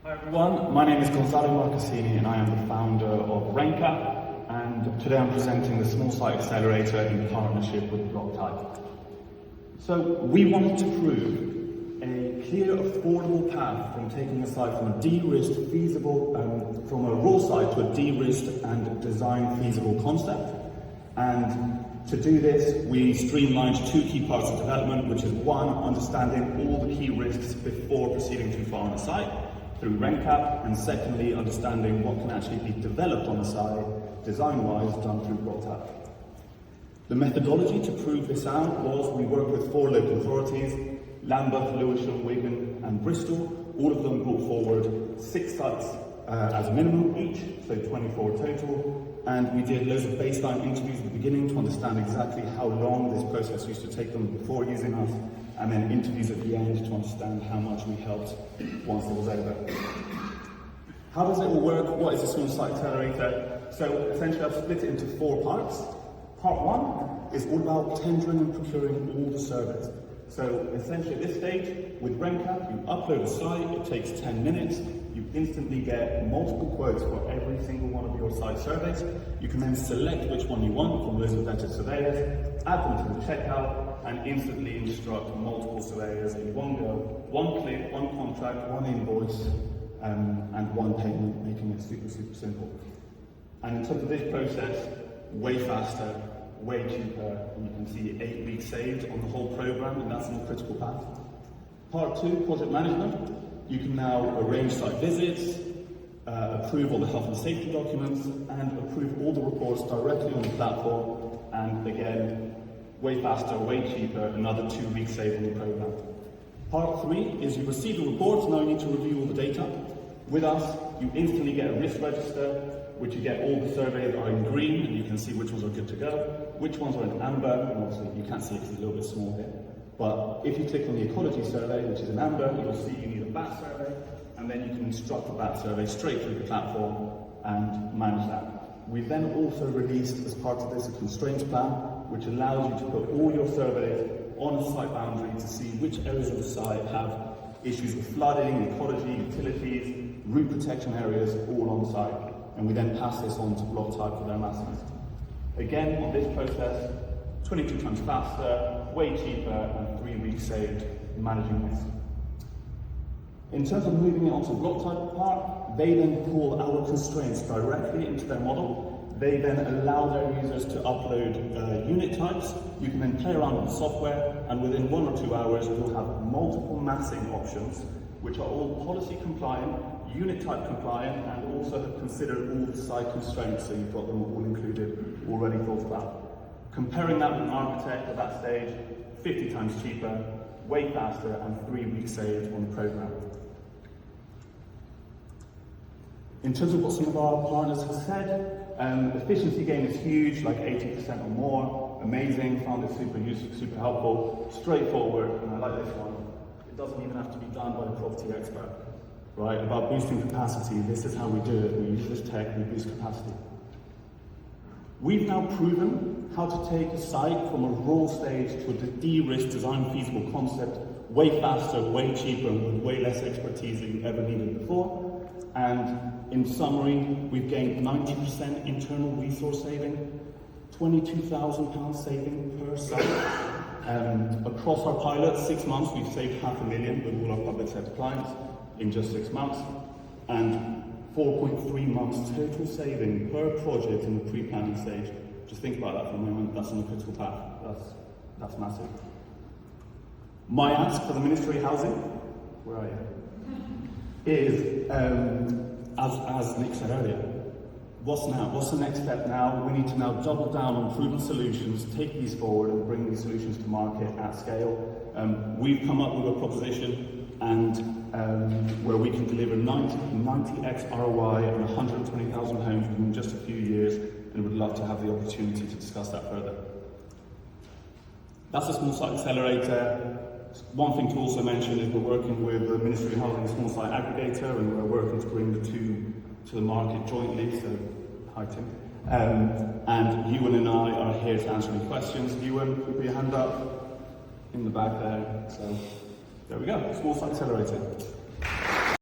Hi everyone, my name is Gonzalo Marcassini and I am the founder of RenKap, and today I'm presenting the Small Site Accelerator in partnership with PropTech. So we wanted to prove a clear, affordable path from taking a site from a de-risked, feasible, from a raw site to a de-risked and design feasible concept. And to do this, we streamlined two key parts of development, which is one, understanding all the key risks before proceeding too far on a site through RenKap, and secondly, understanding what can actually be developed on the site, design-wise, done through PropTech. The methodology to prove this out was we worked with 4 local authorities, Lambeth, Lewisham, Wigan and Bristol. All of them brought forward 6 sites as a minimum each, so 24 total. And we did loads of baseline interviews at the beginning to understand exactly how long this process used to take them before using us, and then interviews at the end to understand how much we helped once it was over. How does it all work? What is a Small Site Accelerator? So essentially I've split it into 4 parts. Part 1 is all about tendering and procuring all the surveys. So essentially at this stage, with RenKap, you upload a site, it takes 10 minutes, you instantly get multiple quotes for every single one of your site surveys. You can then select which one you want from those of vetted surveyors, add them to the checkout, and instantly instruct multiple surveyors in one go, one click, one contract, one invoice, and one payment, making it super, super simple. And in terms of this process, way faster, way cheaper, and you can see 8 weeks saved on the whole program, and that's on the critical path. Part 2, project management. You can now arrange site visits, approve all the health and safety documents, and approve all the reports directly on the platform. And again, way faster, way cheaper, another 2 weeks saved on the program. Part 3 is you receive the reports, now you need to review all the data. With us, you instantly get a risk register, which you get all the surveys are in green, and you can see which ones are good to go, which ones are in amber, and obviously you can't see it because it's a little bit small here. But if you click on the ecology survey, which is in amber, you'll see you need a bat survey, and then you can instruct the bat survey straight through the platform and manage that. We've then also released, as part of this, a constraints plan, which allows you to put all your surveys on a site boundary to see which areas of the site have issues with flooding, ecology, utilities, root protection areas, all on site. And we then pass this on to PropTech for their massings. Again, on this process, 22 times faster, way cheaper, and 3 weeks saved managing this. In terms of moving it onto the PropTech part, they then pull our constraints directly into their model. They then allow their users to upload unit types. You can then play around with the software, and within 1 or 2 hours, you'll have multiple massing options, which are all policy compliant, unit type compliant, and also have considered all the site constraints, so you've got them all included, already thought about. Comparing that with an architect at that stage, 50 times cheaper, way faster, and 3 weeks saved on the program. In terms of what some of our partners have said, efficiency gain is huge, like 80% or more, amazing, found it super useful, super helpful, straightforward, and I like this one. It doesn't even have to be done by a property expert. Right, about boosting capacity, this is how we do it. We use this tech, we boost capacity. We've now proven how to take a site from a raw stage to a de-risked design feasible concept way faster, way cheaper, and with way less expertise than you ever needed before. And in summary, we've gained 90% internal resource saving, £22,000 saving per site. Across our pilot, 6 months, we've saved £500,000 with all our public sector clients in just 6 months, and 4.3 months total saving per project in the pre-planning stage. Just think about that for a moment, that's on the critical path, that's massive. My ask for the Ministry of Housing, where are you? Is, as Nick said earlier, what's now? What's the next step now? We need to now double down on proven solutions, take these forward and bring these solutions to market at scale. We've come up with a proposition and where we can deliver 90x ROI on 120,000 homes within just a few years, and would love to have the opportunity to discuss that further. That's a Small Site Accelerator. One thing to also mention is we're working with the Ministry of Housing Small Site Aggregator, and we're working to bring the two to the market jointly, so hi Tim. And Ewan and I are here to answer any questions. Ewan, put your hand up in the back there. So there we go, Small Site Accelerator.